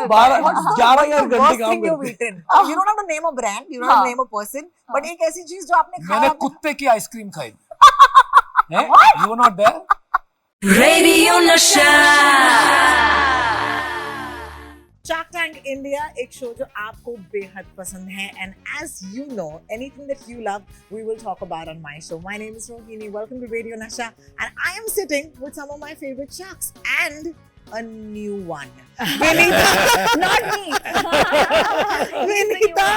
11 घंटे काम करते हैं। You don't have to name a brand, you don't have to name a person, but एक ऐसी चीज जो आपने खाया। मैंने कुत्ते की आइसक्रीम खाई है। You were not there? Radio नशा। Shark Tank India एक शो जो आपको बेहद पसंद है, and as you know, anything that you love, we will talk about on my show. My name is Rohini. Welcome to Radio Nasha, and I am sitting with some of my favorite sharks and a new one. Vinita, not me. Vinita,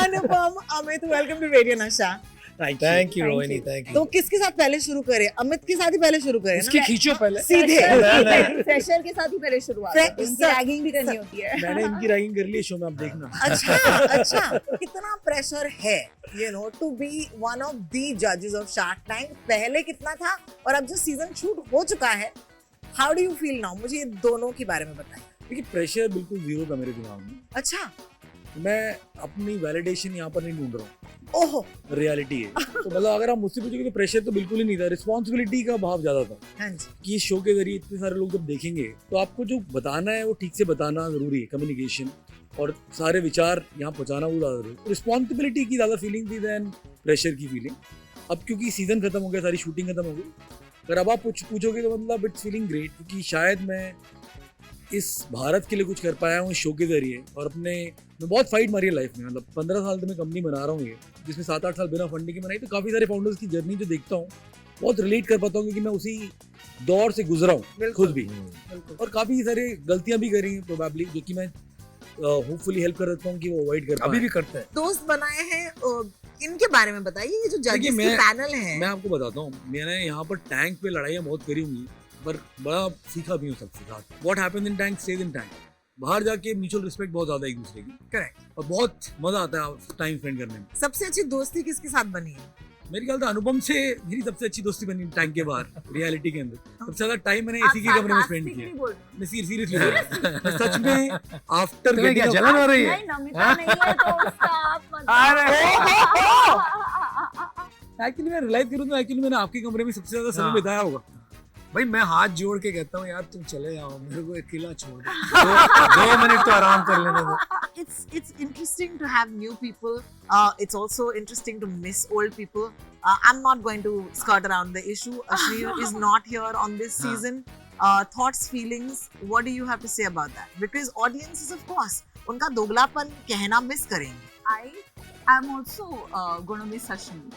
Anupam, Amit, welcome to Radio Nasha. Thank you, Rohini. Thank you. तो किसके साथ पहले शुरू करें? अमित के साथ ही पहले शुरू करें इसकी ना? खींचो पहले। सीधे फ्रेशर के साथ ही पहले शुरुआत है। इनकी रैगिंग भी करनी होती है। मैंने इनकी रैगिंग कर ली शो में, आप देखना। अच्छा कितना प्रेशर है to be one of the जजेस ऑफ शार्क टैंक? पहले कितना था और अब जो सीजन शूट हो चुका है, how do you feel now? मुझे ये दोनों के बारे में बताइए। देखिए, प्रेशर बिल्कुल जीरो था मेरे दिमाग में। अच्छा, मैं अपनी वैलिडेशन यहाँ पर नहीं ढूंढ रहा हूँ। ओहो, रियलिटी है। तो मतलब अगर आप मुझसे पूछोगे तो प्रेशर तो बिल्कुल ही नहीं था, रिस्पॉन्सिबिलिटी का भाव ज्यादा था। हाँ जी। कि इस शो के जरिए इतने सारे लोग जब देखेंगे तो आपको जो बताना है वो ठीक से बताना जरूरी है, कम्युनिकेशन और सारे विचार यहाँ पहुँचाना वो ज्यादा जरूरी है। रिस्पॉन्सिबिलिटी की ज्यादा फीलिंग थी देन प्रेशर की फीलिंग। अब क्योंकि सीजन खत्म हो गया, सारी शूटिंग खत्म हो गई, अगर अब आप पूछोगे तो मतलब इट्स फीलिंग ग्रेट, क्योंकि शायद मैं इस भारत के लिए कुछ कर पाया हूँ इस शो के जरिए। और मैं बहुत फाइट मारी है लाइफ में, मतलब 15 साल तो मैं कंपनी बना रहा हूँ ये, जिसमें 7-8 साल बिना फंडिंग के बनाई। तो काफ़ी सारे फाउंडर्स की जर्नी जो देखता हूँ बहुत रिलेट कर पाता हूँ, क्योंकि मैं उसी दौर से गुजरा हूँ खुद भी, और काफ़ी सारे गलतियाँ भी करी प्रोबेबली, जो कि मैं होपफुली हेल्प कर देता हूँ कि वो अवॉइड कर, अभी भी करते हैं। दोस्त बनाए हैं, इनके बारे में बताइए। ये जो जजेस के पैनल है, मैं आपको बताता हूँ, मैंने यहाँ पर टैंक पे लड़ाइयाँ बहुत करी होंगी, पर बड़ा सीखा भी हूँ सबसे साथ। What happens in tank stage in tank. बाहर जाके म्यूचुअल रिस्पेक्ट बहुत ज्यादा एक दूसरे की। करेक्ट। और बहुत मजा आता है टाइम स्पेंड करने में। सबसे अच्छी दोस्ती किसके साथ बनी है? मेरे ख्याल से अनुपम से मेरी सबसे अच्छी दोस्ती बनी टैंक के बाहर, रियलिटी के अंदर। सबसे ज्यादा टाइम मैंने इसी के कमरे में स्पेंड किया। मैं सीरियसली सच में आफ्टर गेटिंग जलन हो रही है। नमिता नहीं है तो उसका आप एक्चुअली मैं रियलाइज करूँ तो एक्चुअली मैंने आपके कमरे में सबसे ज्यादा समय बिताया होगा। भाई मैं हाथ जोड़ के कहता हूँ यार तुम चले जाओ, मेरे को अकेला छोड़ दो 2 मिनट तो आराम कर लेने दो। It's interesting to have new people. It's also interesting to miss old people. I'm not going to skirt around the issue. Ashneer is not here on this season. Thoughts, feelings. What do you have to say about that? Because audiences, of course, उनका दोगलापन कहना miss करेंगे. I'm also gonna miss Ashneer.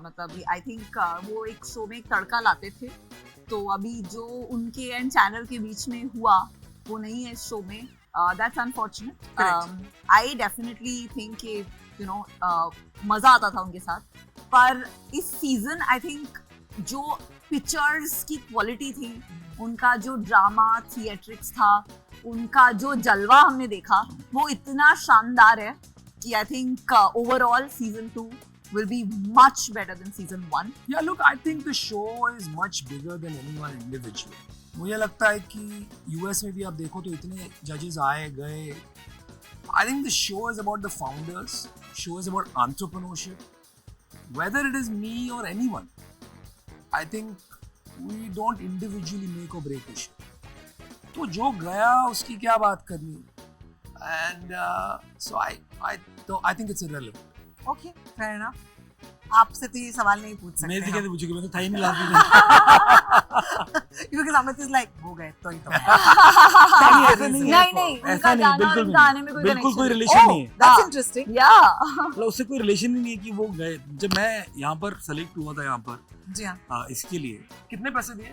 मतलब I think वो एक show में एक तड़का लाते थे, तो अभी जो उनके एंड चैनल के बीच में हुआ वो नहीं है इस शो में. That's unfortunate. I definitely think कि मजा आता था उनके साथ, पर इस सीजन I think जो पिक्चर्स की क्वालिटी थी, उनका जो ड्रामा थिएट्रिक्स था, उनका जो जलवा हमने देखा, वो इतना शानदार है कि I think overall season 2 will be much better than season 1. Yeah, look, I think the show is much bigger than anyone individual. मुझे लगता है कि यूएस में भी आप देखो तो इतने जजेस आए गए. I think the show is about the founders. Show is about entrepreneurship. Whether it is me or anyone, I think we don't individually make or break the show. तो जो गया उसकी क्या बात करनी. And so I think it's irrelevant. Okay, fair enough. आपसे तो ये सवाल नहीं पूछ सकते. मेरे से कैसे पूछोगे, मैं तो था ही नहीं लाती. Because Amit is like हो गए तो ही तो. नहीं उनका गाने में कोई बिल्कुल कोई रिलेशन नहीं है. That's interesting. Yeah. मतलब उससे कोई रिलेशन ही नहीं है कि वो गए. जब मैं यहाँ पर सेलेक्ट हुआ था यहाँ पर, जी हाँ, इसके लिए कितने पैसे दिए?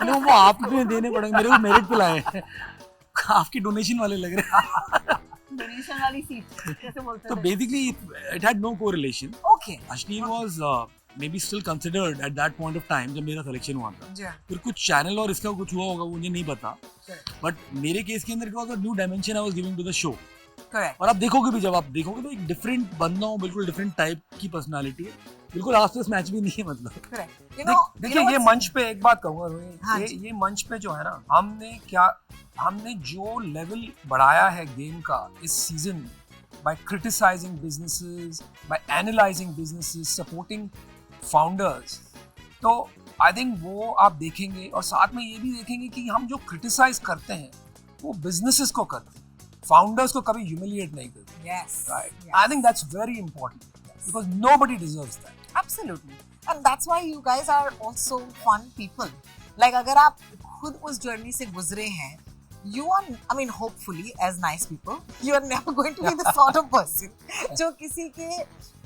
वो आपको देने पड़ेंगे, मेरे को मेरिट पे लाए. आपकी डोनेशन वाले लग रहे हैं. डोनेशन वाली सीट कैसे बोलते हैं? So basically it had no correlation. Okay. Ashneer was maybe still considered at that point of time जब मेरा सिलेक्शन हुआ था. जी हाँ. फिर कुछ चैनल और इसका कुछ हुआ होगा, मुझे नहीं पता. बट मेरे केस के अंदर क्या होगा, new dimension I was giving to the show. Correct. और आप देखोगे भी, जब आप देखोगे तो एक डिफरेंट बंदा हूँ, बिल्कुल डिफरेंट टाइप की पर्सनालिटी है. बिल्कुल आपस मैच भी नहीं है मतलब. Correct. देखिए ये मंच पे एक बात कहूँगा रोहिणी, हाँ ये मंच पे जो है ना, हमने जो लेवल बढ़ाया है गेम का इस season, by criticizing businesses, by analyzing businesses, supporting founders, तो आई थिंक वो आप देखेंगे. और साथ में ये भी देखेंगे कि हम जो क्रिटिसाइज करते हैं वो businesses को करते हैं, founders को कभी humiliate नहीं करते. Yes. Right. Yes. I think that's very important because nobody deserves that. Absolutely. And that's why you guys are also fun people. Like अगर आप खुद उस journey से गुजरे हैं, you are, I mean, hopefully, as nice people, you are never going to be the sort of person जो किसी के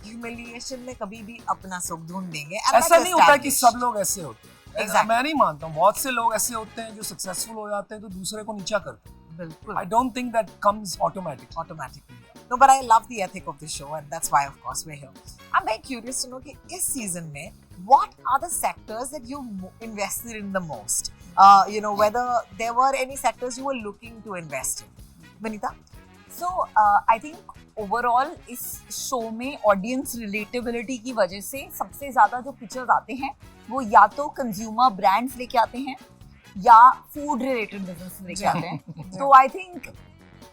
humiliation में कभी भी अपना सुख ढूंढ देंगे. And ऐसा that's नहीं होता कि established. सब लोग ऐसे होते हैं. Exactly. मैं नहीं मानता हूँ. बहुत से लोग ऐसे होते हैं जो सक्सेसफुल हो जाते हैं तो दूसरे को नीचा करते हैं. बिल्कुल. I don't think that comes automatically. No, but I love the ethic of the show, and that's why, of course, we're here. I'm very curious to know कि इस season में what are the sectors that you invested in the most? You know, whether there were any sectors you were looking to invest in. Vinita? So I think overall इस show में audience relatability की वजह से सबसे ज्यादा जो pictures आते हैं वो या तो कंज्यूमर ब्रांड्स लेके आते हैं या फूड रिलेटेड बिजनेस लेके आते हैं. तो आई थिंक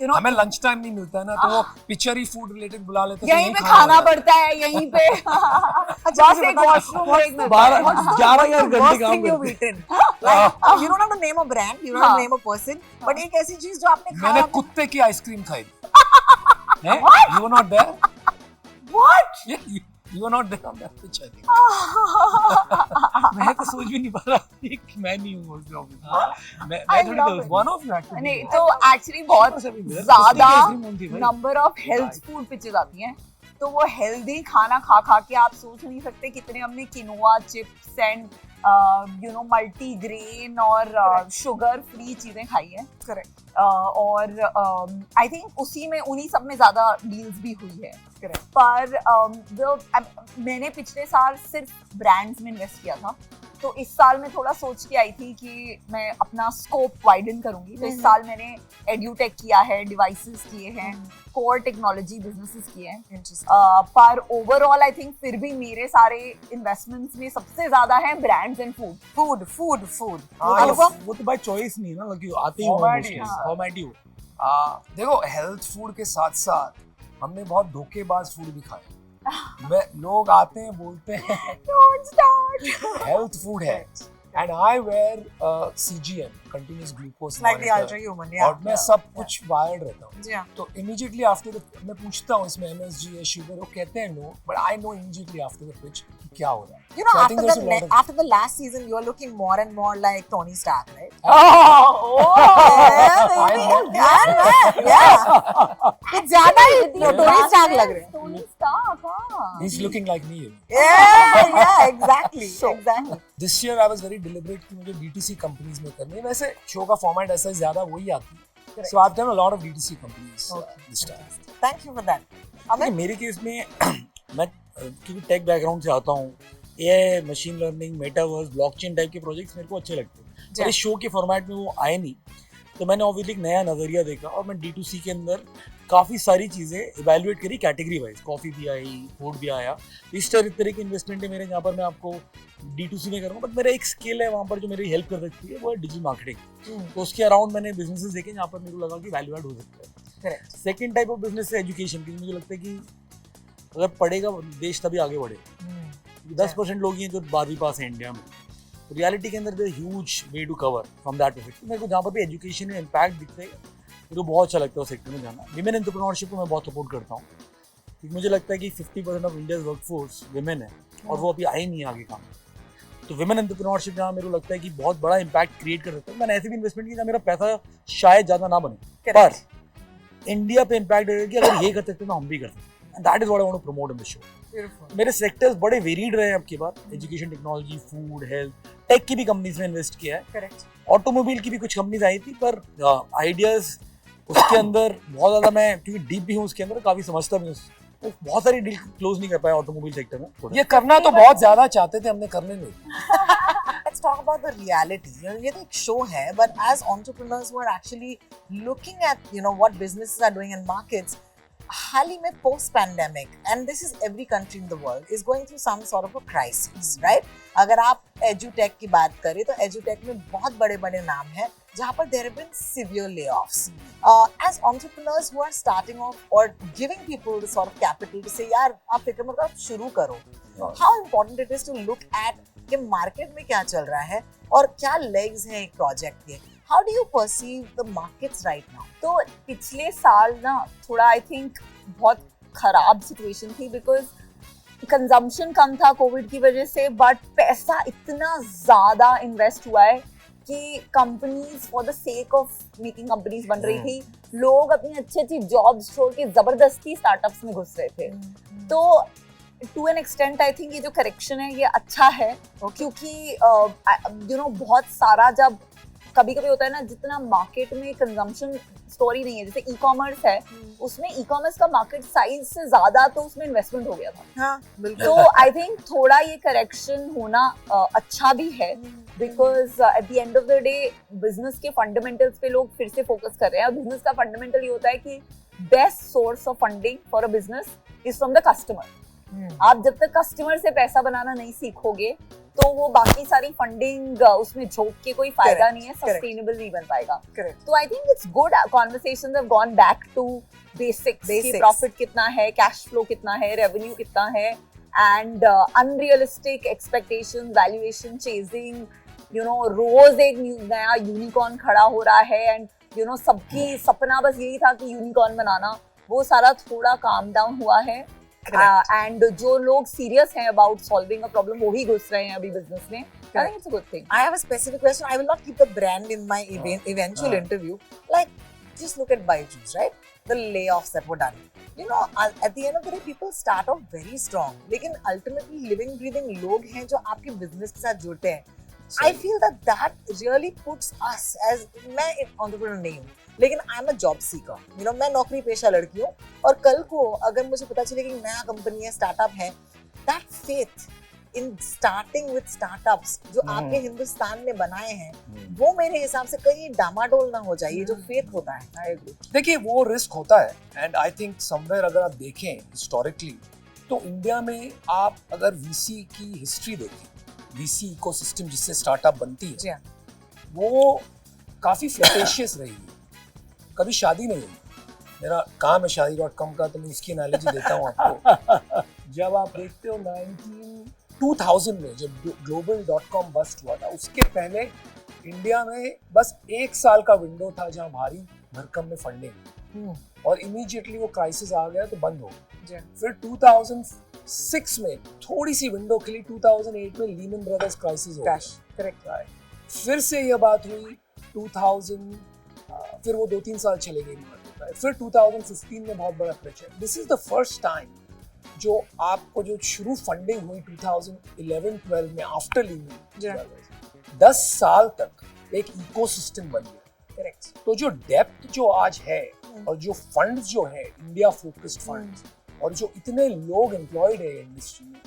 यू नो हमें लंच टाइम नहीं मिलता है ना तो वो पिक्चर ही फूड रिलेटेड बुला लेते हैं. यहीं पे खाना पड़ता है, यहीं पे बस एक वॉशरूम ब्रेक में 11 घंटे Worst काम thing you've करते eaten. Like, you don't have to name a brand, you don't have to name a person, but एक ऐसी चीज जो आपने मैंने खाया. कुत्ते की आइसक्रीम खाई. हैं? You were not there? What? Yeah, you were not there on that pitch, I think. मैं तो सोच भी नहीं पा रहा कि मैं नहीं हूँ उस जॉब में. मैं I थोड़ी love तो it. One of you had to be नहीं there. तो एक्चुअली बहुत ज्यादा number of health food pictures आती हैं. तो वो हेल्दी खाना खा खा के आप सोच नहीं सकते कितने हमने quinoa chips and you know multi grain और शुगर फ्री चीजें खाई हैं. Correct. और आई थिंक उसी में उन्हीं सब में ज्यादा डील्स भी हुई है. Correct. पर मैंने पिछले साल सिर्फ ब्रांड्स में इन्वेस्ट किया था. तो इस साल मैं थोड़ा सोच के आई थी कि मैं अपना स्कोप वाइडन करूंगी. तो इस साल मैंने एड्यूटेक किया है, डिवाइसेस किए हैं, कोर टेक्नोलॉजी बिजनेसेस किए हैं. Interesting. पर ओवरऑल आई थिंक फिर भी मेरे सारे इन्वेस्टमेंट्स में सबसे ज्यादा है ब्रांड्स एंड फूड. Food. हाँ, अनुपम? वो तो बाय चॉइस नहीं ना कि आते ही हो Format ही है. फॉर्मेट ही हो. देखो हेल्थ फूड के साथ साथ हमने बहुत धोखेबाज फूड भी खाए. लोग आते हैं बोलते हैं Don't start. हेल्थ फूड है and I wear CGM continuous glucose Like the ultra human, yeah. और मैं सब कुछ वायर्ड रहता हूँ. Yeah. तो इमीडिएटली आफ्टर मैं पूछता हूँ इसमें MSG है शुगर, वो कहते हैं no, but I know immediately after the pitch क्या हो रहा है. You know, So I think there's a lot of- after the last season, you're looking more and more like Tony Stark, right? कुछ ज्यादा ही Tony Stark लग रहे हैं. Tony Stark, हाँ. He's looking like me. Yeah, exactly. This year I was very deliberate कि मुझे DTC companies में करनी है. वैसे शो का फॉर्मेट ऐसा ज्यादा वही आती है. So I've done a lot of DTC companies this time. Thank you for that. देखिए, मेरे केस में मैं क्योंकि टेक बैकग्राउंड से आता हूँ, AI, machine learning, metaverse, blockchain type के प्रोजेक्ट्स मेरे को अच्छे लगते हैं. पर इस शो के फॉर्मेट में वो आए नहीं, तो मैंने ऑब्वियसली एक नया नज़रिया देखा और मैं D2C के अंदर काफ़ी सारी चीज़ें इवेल्युएट करी कैटेगरी वाइज. कॉफ़ी भी आई, फूड भी आया. इस तरह के इन्वेस्टमेंट है मेरे, जहाँ पर मैं आपको D2C में करूँगा. बट मेरा एक स्किल है वहाँ पर जो मेरी हेल्प कर सकती है, वो है डिजिटल मार्केटिंग. तो उसके अराउंड मैंने बिजनेसेस देखे जहाँ पर मेरे को लगा कि वैल्यू ऐड हो सकता है. सेकेंड टाइप ऑफ बिजनेस है एजुकेशन, क्योंकि मुझे लगता है कि अगर पढ़ेगा देश तभी आगे बढ़ेगा. 10% लोग ही हैं जो 12वीं पास हैं इंडिया में. रियलिटी के अंदर there huge way to cover from that perspective. मेरे को जहाँ पर भी एजुकेशन में इम्पैक्ट दिखता है मेरे को बहुत अच्छा लगता है उस सेक्टर में जाना. विमेन एंटरप्रेन्योरशिप को मैं बहुत सपोर्ट करता हूँ, क्योंकि मुझे लगता है कि 50% ऑफ इंडियाज वर्कफोर्स विमेन है और वो अभी आई नहीं है आगे काम. तो विमेन एंटरप्रेन्योरशिप जहाँ मेरे को लगता है कि बहुत बड़ा इम्पैक्ट क्रिएट कर सकता है. मैंने ऐसे भी इन्वेस्टमेंट किया जहाँ मेरा पैसा शायद ज़्यादा ना बने, पर इंडिया पे इम्पैक्ट है कि अगर ये कर सकते हैं तो हम भी कर सकते हैं. That is what I want to promote in the show. मेरे सेक्टर्स बड़े वेरीड रहे हैं अब की बार. Education, technology, food, health, tech की भी कंपनीज में इन्वेस्ट किया है. Correct. ऑटोमोबाइल की भी कुछ कंपनीज आई थी, पर आइडियाज उसके अंदर बहुत ज़्यादा, मैं क्योंकि डीप भी हूँ उसके अंदर, काफ़ी समझता भी हूँ. तो बहुत सारी डील क्लोज नहीं कर पाया ऑटोमोबाइल सेक्टर में. ये करना तो बहुत ज्यादा चाहते थे, हमने करने नहीं. Let's talk about the reality. You know, ये तो एक show है, but as entrepreneurs who are actually looking at, you know, what businesses are doing in markets, हाल ही में post pandemic, and this is every country in the world is going through some sort of a crisis, right? अगर आप edutech की बात करें तो edutech में बहुत बड़े-बड़े नाम हैं जहाँ पर there have been severe layoffs. As entrepreneurs who are starting off or giving people the sort of capital to say यार आप फिक्र मत करो, आप शुरू करो. How important it is to look at कि मार्केट में क्या चल रहा है और क्या लेग्स हैं एक प्रोजेक्ट के. How do you perceive the markets right now? तो पिछले साल ना थोड़ा आई थिंक बहुत खराब सिचुएशन थी बिकॉज कंजम्पशन कम था कोविड की वजह से बट पैसा इतना ज्यादा इन्वेस्ट हुआ है कि companies for the sake of making companies बन रही थी, लोग अपनी अच्छी अच्छी जॉब्स छोड़ के जबरदस्ती स्टार्टअप्स में घुस रहे थे। तो to an extent I think ये जो करेक्शन है ये अच्छा है क्योंकि यू नो बहुत सारा जब कभी कभी होता है ना, जितना मार्केट में कंजम्पशन स्टोरी नहीं है, जैसे ई कॉमर्स है उसमें ई कॉमर्स का मार्केट साइज से ज्यादा तो उसमें इन्वेस्टमेंट हो गया था। हाँ, बिल्कुल। तो आई थिंक थोड़ा ये करेक्शन होना अच्छा भी है because at the end of the day business के फंडामेंटल्स पे लोग फिर से फोकस कर रहे हैं और बिजनेस का फंडामेंटल ये होता है कि best source of funding for a business is from the customer. आप जब तक कस्टमर से पैसा बनाना नहीं सीखोगे तो वो बाकी सारी फंडिंग उसमें झोंक के कोई फायदा नहीं है, सस्टेनेबल नहीं बन पाएगा। तो I think it's good conversations have gone back to basics कि प्रॉफिट कितना है, कैश फ्लो कितना है, रेवेन्यू कितना है and unrealistic expectations, valuation chasing, you know रोज एक नया यूनिकॉर्न खड़ा हो रहा है एंड यू नो सबकी सपना बस यही था कि यूनिकॉर्न बनाना, वो सारा थोड़ा काम डाउन हुआ है। एंड जो लोग सीरियस हैं अबाउट सॉल्विंग अ प्रॉब्लम वो ही घुस रहे हैं अभी बिजनेस में। I think it's a good thing. I have a specific question. I will not keep the brand in my eventual interview. Like, just look at Byju's, right? The layoffs that were done. You know, at the end of the day, people start off very strong. लेकिन ultimately living, breathing लोग हैं जो आपके business के साथ जुड़ते हैं. I feel that really puts us as, मैं entrepreneur नहीं हूँ, लेकिन I am a job seeker, you know, मैं नौकरी पेशा लड़की हूँ और कल को अगर मुझे पता चले कि नया कंपनी है, स्टार्टअप है, that faith in starting with startups जो आपने हिंदुस्तान में बनाए हैं वो मेरे हिसाब से कहीं डामाडोल ना हो जाए, ये जो फेथ होता है। I agree. देखिए वो रिस्क होता है एंड आई थिंक समवेयर अगर आप देखें हिस्टोरिकली तो इंडिया में आप अगर वीसी की हिस्ट्री देखें, वीसी इकोसिस्टम जिससे स्टार्टअप बनती है वो काफी फ्लटेशियस रही है, कभी शादी नहीं हुई। मेरा काम है शादी.com का तो मैं उसकी एनालिजी देता हूँ आपको। जब आप देखते हो 2000 में जब global.com बस्ट हुआ था उसके पहले इंडिया में बस 1 साल का विंडो था जहाँ भारी भरकम में फंडिंग और इमीडिएटली वो क्राइसिस आ गया तो बंद हो गया। फिर 2006 में थोड़ी सी विंडो खुली, 2008 में लीमन ब्रदर्स क्राइसिस हो गया। करेक्ट। फिर से ये बात हुई 2000, फिर वो 2-3 साल चले गए, फिर 2015 में बहुत बड़ा क्रैश है। This is the first time जो आपको जो शुरू फंडिंग हुई 2011-12 में आफ्टर लीमन, 10 साल तक एक इकोसिस्टम बन गया। करेक्ट। तो जो डेप्थ जो आज है और जो फंड्स जो है इंडिया फोकस्ड फंड्स और जो इतने लोग एम्प्लॉयड है इंडस्ट्री में,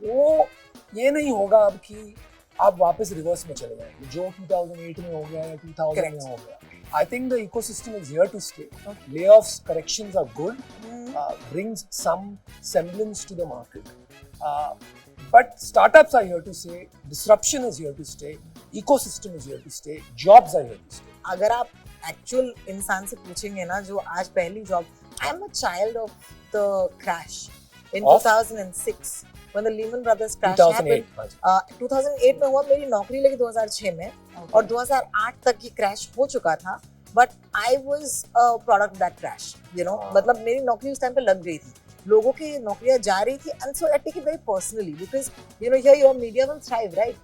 वो ये नहीं होगा अब कि आप वापस रिवर्स में चले जाएंगे जो 2008 में हो गया या 2000 में हो गया। I think the ecosystem is here to stay. Layoffs, corrections are good, brings some semblance to the market. But startups are here to stay, disruption is here to stay, ecosystem is here to stay, jobs are here to stay. अगर आप actual इंसान से पूछेंगे ना जो आज पहली job, I am a child of the crash in 2006 when the Lehman Brothers crash happened. 2008 में हुआ, मेरी नौकरी लगी 2006 में और 2008 तक ये क्रैश हो चुका था, but I was a product that crash, you know, मतलब मेरी नौकरी उस टाइम पे लग गई थी, लोगों की नौकरियां जा रही थी, and so I take it very personally because you know here your media will thrive, right?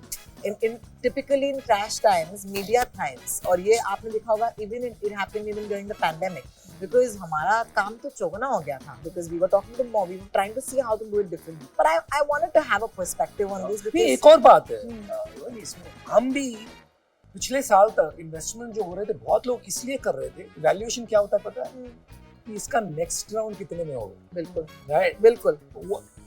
in typically in crash times media thrives, और ये आपने देखा होगा even it happened even during the pandemic because हमारा काम तो चौगना हो गया था because we were talking to more, we were trying to see how to do it differently, but I wanted to have a perspective on this because एक और बात है इसमें, हम भी पिछले साल तक इन्वेस्टमेंट जो हो रहे थे बहुत लोग इसलिए कर रहे थे, वैल्यूएशन क्या होता है पता है कि इसका नेक्स्ट राउंड कितने में होगा। बिल्कुल राइट, बिल्कुल।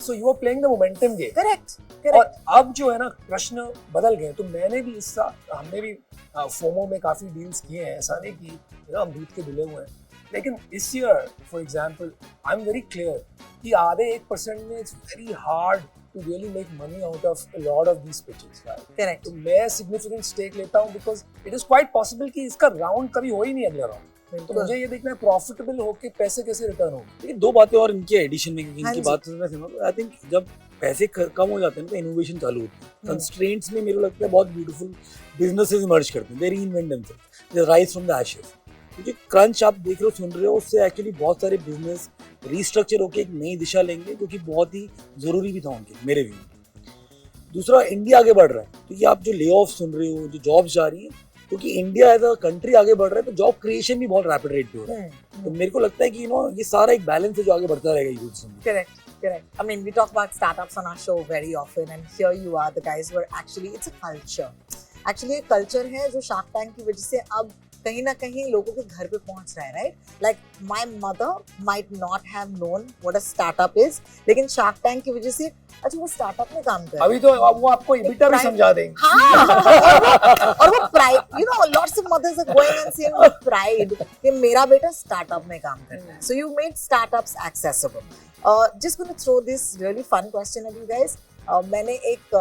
So you are playing the momentum game. Correct. और अब जो है ना प्रश्न बदल गए, तो मैंने भी इस साल, हमने भी फोमो में काफी डील्स किए हैं, ऐसा नहीं कि हम दूध के धुले हुए हैं, लेकिन इस year for example I am very clear कि आधे 1% में it's very hard to really make money out of a lot of these pitches, right? Correct. तो मैं significant stake लेता हूँ because it is quite possible कि इसका राउंड कभी हो ही नहीं अगला राउंड, तो मुझे ये देखना है प्रॉफिटेबल होके पैसे कैसे रिटर्न हो। लेकिन दो बातें और इनके एडिशन में, क्योंकि इनकी बात मैं समझ, आई थिंक जब पैसे कम हो जाते हैं तो इनोवेशन चालू होती है। कंस्ट्रेंट्स में मेरे को लगता है बहुत ब्यूटीफुल बिजनेसेस इमर्ज करते हैं, they reinvent themselves, they rise from the ashes. तो जो क्रंच आप देख रहे हो, सुन रहे हो, उससे एक्चुअली बहुत सारे बिजनेस रीस्ट्रक्चर होकर एक नई दिशा लेंगे, जो कि बहुत ही जरूरी भी था उनके, मेरे व्यू में। दूसरा, इंडिया आगे बढ़ रहा है, तो ये आप जो ले ऑफ सुन रहे हो, जो जॉब्स जा रही हैं, क्योंकि इंडिया एज अ कंट्री आगे बढ़ रहा है, तो जॉब क्रिएशन भी बहुत रैपिड रेट पे हो रहा है। तो मेरे को लगता है कि ये सारा एक बैलेंस है जो आगे बढ़ता रहेगा यूथ में। Correct, correct. I mean, we talk about startups on our show very often, and here you are, the guys who are actually, it's a culture. Actually, एक culture है जो Shark Tank की वजह से अब कहीं ना कहीं लोगों के घर पे पहुंच रहा है, right? Like my mother might not have known what a startup is, लेकिन Shark Tank की वजह से अच्छा वो स्टार्टअप में काम कर रहा है। अभी तो वो आपको EBITDA भी समझा देंगे। हाँ, और वो pride, you know, lots of mothers are going and saying with pride कि मेरा बेटा स्टार्टअप में काम कर रहा है। So you made startups accessible. Just going to throw this really fun question at you guys. मैंने एक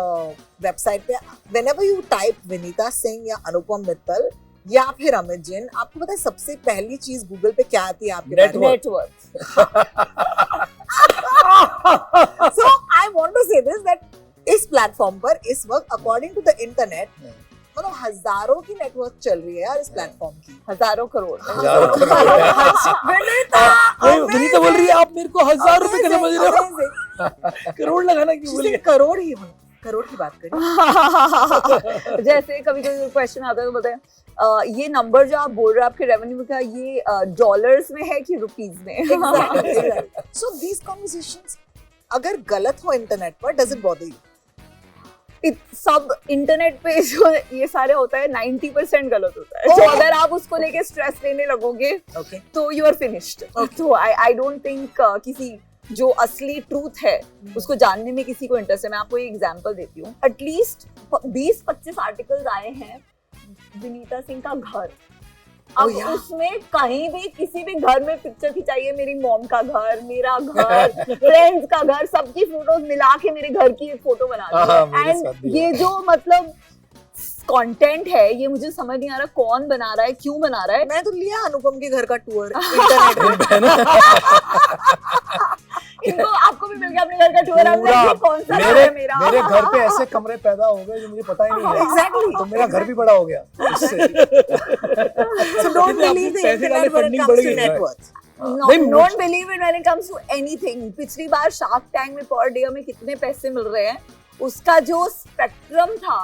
वेबसाइट पे whenever you type Vinita Singh या अनुपम मित्तल या फिर अमित जैन, आपको पता है सबसे पहली चीज गूगल पे क्या आती है आपके बारे में? Network. So I want to say this that इस प्लेटफॉर्म पर इस वक्त अकॉर्डिंग टू द इंटरनेट मतलब हजारों की नेटवर्क चल रही है यार इस प्लेटफॉर्म की। हजारों करोड़। विनीता बोल रही है आप मेरे को 1000 रुपए का समझ रहे हो, करोड़ लगाना क्यों बोल रही करोड़ ही होना, करोड़ की बात करें। जैसे कभी कभी क्वेश्चन आता है तो बोलते हैं ये नंबर जो आप बोल रहे हैं आपके रेवेन्यू का, ये डॉलर्स में है कि रुपीस में? So these conversations अगर गलत हो इंटरनेट पर does it bother you? सब इंटरनेट पे जो ये सारे होता है 90% गलत होता है। तो अगर आप उसको लेके स्ट्रेस लेने लगोगे तो यू आर फिनिश्ड। तो आई डोंट थिंक किसी जो असली ट्रूथ है उसको जानने में किसी को इंटरेस्ट है। मैं आपको एक एग्जांपल देती हूँ। एटलीस्ट 20-25 आर्टिकल्स आए हैं विनीता सिंह का घर। अब उसमें कहीं भी किसी भी घर में पिक्चर खिंचाइए, मेरी मॉम का घर, मेरा घर, फ्रेंड्स का घर, सबकी फोटोज मिला के मेरे घर की एक फोटो बना दी। एंड ये जो मतलब कंटेंट है ये मुझे समझ नहीं आ रहा कौन बना रहा है, क्यों बना रहा है। मैं तो लिया अनुपम के घर का टूर इंटरनेट इनको आपको भी मिल गया अपने घर का टूर। हमने कौन सा घर है मेरा? मेरे घर पे ऐसे कमरे पैदा हो गए जो मुझे पता ही नहीं है। Exactly. तो मेरा घर भी बड़ा हो गया इससे। So don't believe the internet when it comes to net worth. Don't believe it when it comes to anything. पिछली बार शार्क टैंक में पर डे हमें कितने पैसे मिल रहे हैं उसका जो स्पेक्ट्रम था,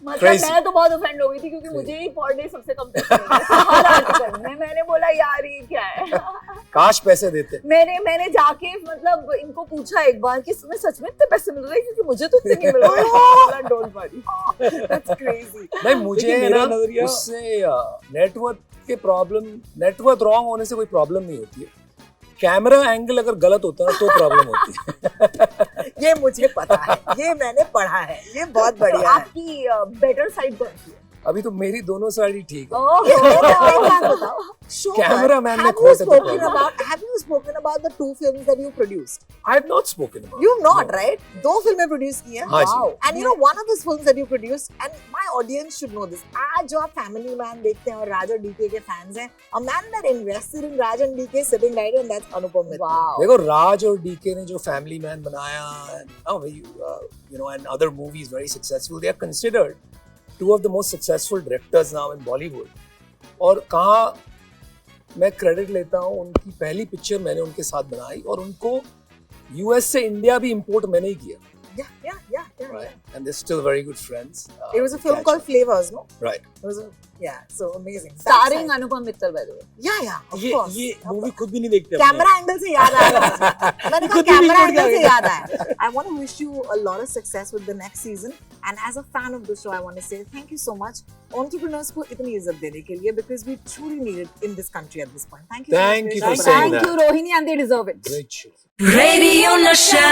मतलब मैं तो बहुत ऑफेंड हो गई थी क्योंकि मुझे ही पर डे सबसे कम पैसे मिल रहे थे हर आर्टिकल में। मैंने बोला यार ये क्या है। काश पैसे देते। मैंने जाके मतलब इनको पूछा एक बार कि तुम्हें सच में इतने पैसे मिल रहे हैं, क्योंकि मुझे तो इतने नहीं मिल रहे। Don't worry, that's crazy. नहीं मुझे ना उससे नेटवर्क के प्रॉब्लम, नेटवर्क रॉन्ग होने से कोई प्रॉब्लम नहीं होती है। कैमरा एंगल अगर गलत होता है तो प्रॉब्लम होती है। ये मुझे पता है, ये मैंने पढ़ा है, ये बहुत बढ़िया है। आपकी बेटर साइड कौन सी है? अभी तो मेरी दोनों साइड ही ठीक है। Cameraman ने खोटे तो have you spoken about the 2 films that you produced? I have not spoken about. You've not, right? 2 फिल्में produce की हैं। Wow. And you know one of those films that you produced, and my audience should know this. आज जो आप Family Man देखते हैं और राज और डीके के fans हैं, a man that invested in Raj and DK sitting right here, and that's Anupam Mittal. Wow. देखो राज और डीके ने जो फैमिली मैन बनाया, and other movies very successful. They are considered 2 of the most successful directors now in Bollywood. और कहाँ मैं credit लेता हूँ, उनकी पहली पिक्चर मैंने उनके साथ बनाई और उनको यूएस से इंडिया भी इंपोर्ट मैंने ही किया। Yeah. Right. And they're still very good friends. It was a film called Flavors, no? Right. It was so amazing. Starring Anupam Mittal, by the way. Yeah, of course. ये movie खुद भी नहीं देखते। Camera angle से याद आया मैंने कहा कैमरा एंगल से याद आया। I want to wish you a lot of success with the next season, and as a fan of the show I want to say thank you so much entrepreneurs को इतनी इज्जत देने के लिए, because we truly need it in this country at this point. Thank you for saying that. Thank you Rohini, and they deserve it. Great show. Radio Nasha.